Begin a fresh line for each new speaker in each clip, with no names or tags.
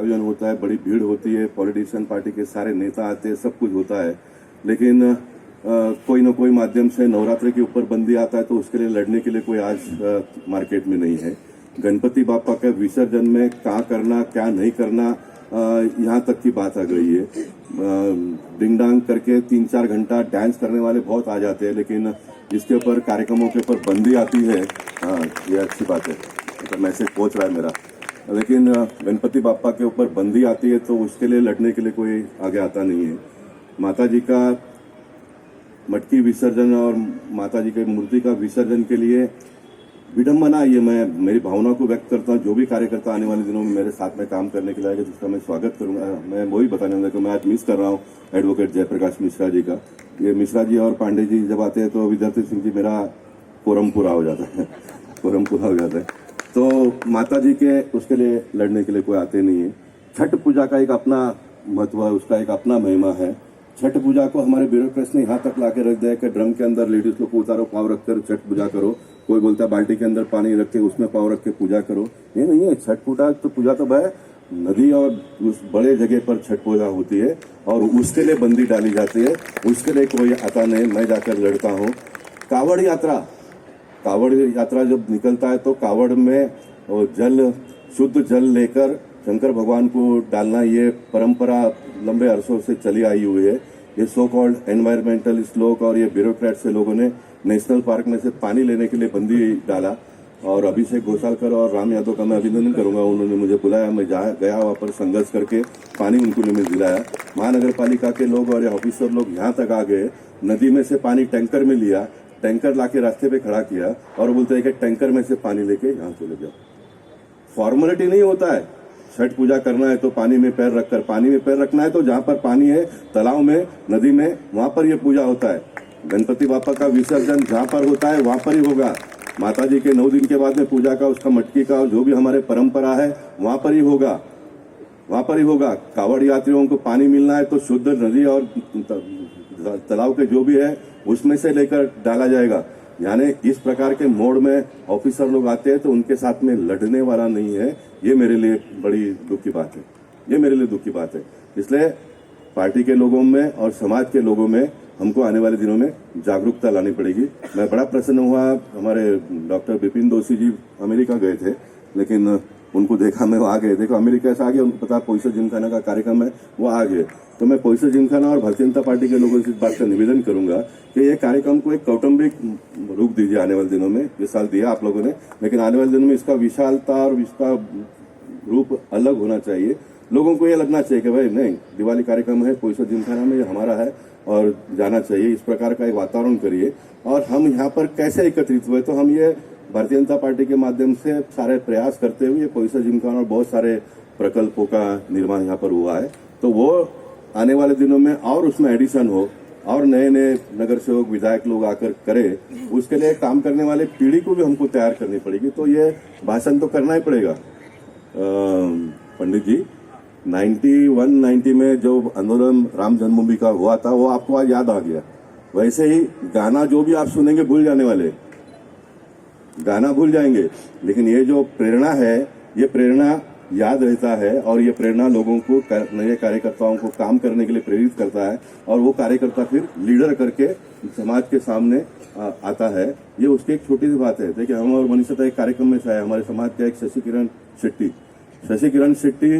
आयोजन होता है, बड़ी भीड़ होती है, पॉलिटिशियन पार्टी के सारे नेता आते हैं, सब कुछ होता है, लेकिन कोई ना कोई माध्यम से नवरात्रि के ऊपर बंदी आता है तो उसके लिए लड़ने के लिए कोई आज मार्केट में नहीं है। गणपति बापा के विसर्जन में क्या करना क्या नहीं करना यहाँ तक की बात आ गई है। डिंग डांग करके 3-4 घंटा डांस करने वाले बहुत आ जाते हैं, लेकिन इसके ऊपर कार्यक्रमों के ऊपर बंदी आती है, ये अच्छी बात है, मतलब मैसेज पहुंच रहा है मेरा। लेकिन गणपति बापा के ऊपर बंदी आती है तो उसके लिए लड़ने के लिए कोई आगे आता नहीं है। माता जी का मटकी विसर्जन और माता जी के मूर्ति का विसर्जन के लिए विडम्बना, ये मैं मेरी भावना को व्यक्त करता हूँ। जो भी कार्यकर्ता आने वाले दिनों में मेरे साथ में काम करने के लिए आएगा जिसका मैं स्वागत करूंगा। मैं वही बताने वाला कि मैं आज मिस कर रहा हूँ एडवोकेट जयप्रकाश मिश्रा जी का। ये मिश्रा जी और पांडे जी जब आते हैं तो विद्यार्थी सिंह जी मेरा कोरम पूरा हो जाता है कोरम पूरा हो जाता है। तो माता जी के उसके लिए लड़ने के लिए कोई आते नहीं है। छठ पूजा का एक अपना महत्व है, उसका एक अपना महिमा है। छठ पूजा को हमारे ब्यूरोक्रेट्स ने यहाँ तक लाके रख दिया कि ड्रम के अंदर लेडीज लोग को उतारो, पाँव रखकर छठ पूजा करो। कोई बोलता है बाल्टी के अंदर पानी रख के उसमें पाँव रख के पूजा करो। ये नहीं है, छठ पूजा तो है नदी और उस बड़े जगह पर छठ पूजा होती है और उसके लिए बंदी डाली जाती है। उसके लिए कोई आता नहीं, मैं जाकर लड़ता हूँ। कावड़ यात्रा जब निकलता है तो कावड़ में जल, शुद्ध जल लेकर शंकर भगवान को डालना, ये परंपरा लंबे अरसों से चली आई हुई है। ये सो कॉल्ड एनवायरमेंटलिस्ट लोग और ये ब्यूरोक्रेट से लोगों ने नेशनल पार्क में से पानी लेने के लिए बंदी डाला। और अभिषेक घोषालकर और राम यादव का मैं अभिनंदन करूंगा, उन्होंने मुझे बुलाया, मैं गया वहां पर संघर्ष करके पानी उनको लिए दिलाया। महानगर पालिका के लोग और ऑफिसर लोग यहाँ तक आ गए, नदी में से पानी टैंकर में लिया, टैंकर लाके रास्ते पे खड़ा किया और बोलते हैं कि टैंकर में से पानी लेके यहाँ चले जाओ। फॉर्मेलिटी नहीं होता है। छठ पूजा करना है तो पानी में पैर रखकर, पानी में पैर रखना है तो जहाँ पर पानी है, तालाब में, नदी में, वहां पर यह पूजा होता है। गणपति बापा का विसर्जन जहाँ पर होता है वहां पर ही होगा। माता जी के 9 दिन के बाद में पूजा का, उसका मटकी का, जो भी हमारे परंपरा है वहां पर ही होगा, वहां पर ही होगा। कावड़ यात्रियों को पानी मिलना है तो शुद्ध नदी और तालाब के जो भी है उसमें से लेकर डाला जाएगा। यानी इस प्रकार के मोड में ऑफिसर लोग आते हैं तो उनके साथ में लड़ने वाला नहीं है। ये मेरे लिए बड़ी दुख की बात है, ये मेरे लिए दुख की बात है। इसलिए पार्टी के लोगों में और समाज के लोगों में हमको आने वाले दिनों में जागरूकता लानी पड़ेगी। मैं बड़ा प्रसन्न हुआ, हमारे डॉक्टर बिपिन दोषी जी अमेरिका गए थे, लेकिन उनको देखा मैं, वो आ गए। देखो अमेरिका से आ गए, उनको पता पोईसर जिमखाना का कार्यक्रम है, वो आ गए। तो मैं पोईसर जिमखाना और भारतीय जनता पार्टी के लोगों से इस बात का निवेदन करूंगा कि ये कार्यक्रम को एक कौटुंबिक रूप दीजिए आने वाले दिनों में। इस साल दिया आप लोगों ने, लेकिन आने वाले दिनों में इसका विशालता और इसका रूप अलग होना चाहिए। लोगों को ये लगना चाहिए कि भाई नहीं, दिवाली कार्यक्रम है पोईसर जिमखाना में, ये हमारा है और जाना चाहिए। इस प्रकार का एक वातावरण करिए। और हम यहाँ पर कैसे एकत्रित हुए, तो हम ये भारतीय जनता पार्टी के माध्यम से सारे प्रयास करते हुए पोईसर जिमखाना और बहुत सारे प्रकल्पों का निर्माण यहाँ पर हुआ है। तो वो आने वाले दिनों में और उसमें एडिशन हो और नए नए नगर सेवक विधायक लोग आकर करे, उसके लिए काम करने वाले पीढ़ी को भी हमको तैयार करनी पड़ेगी। तो ये भाषण तो करना ही पड़ेगा। पंडित जी 90 में जो आंदोलन राम जन्मभूमि का हुआ था वो आपको आज याद आ गया। वैसे ही गाना जो भी आप सुनेंगे भूल जाने वाले, गाना भूल जाएंगे, लेकिन ये जो प्रेरणा है, ये प्रेरणा याद रहता है और ये प्रेरणा लोगों को, नए कार्यकर्ताओं को काम करने के लिए प्रेरित करता है और वो कार्यकर्ता फिर लीडर करके समाज के सामने आता है। ये उसकी एक छोटी सी बात है। देखिए हम और मनीषा एक कार्यक्रम में से आए, हमारे समाज का एक शशि किरण शेट्टी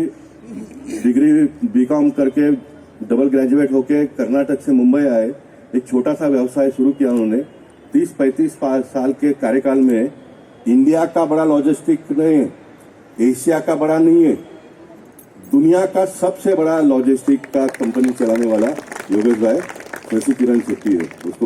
डिग्री बीकॉम करके डबल ग्रेजुएट होके कर्नाटक से मुंबई आए। एक छोटा सा व्यवसाय शुरू किया उन्होंने। 30-35 साल के कार्यकाल में इंडिया का बड़ा लॉजिस्टिक नहीं, एशिया का बड़ा नहीं है, दुनिया का सबसे बड़ा लॉजिस्टिक का कंपनी चलाने वाला योगेश भाई शशि किरण शेट्टी है। उसको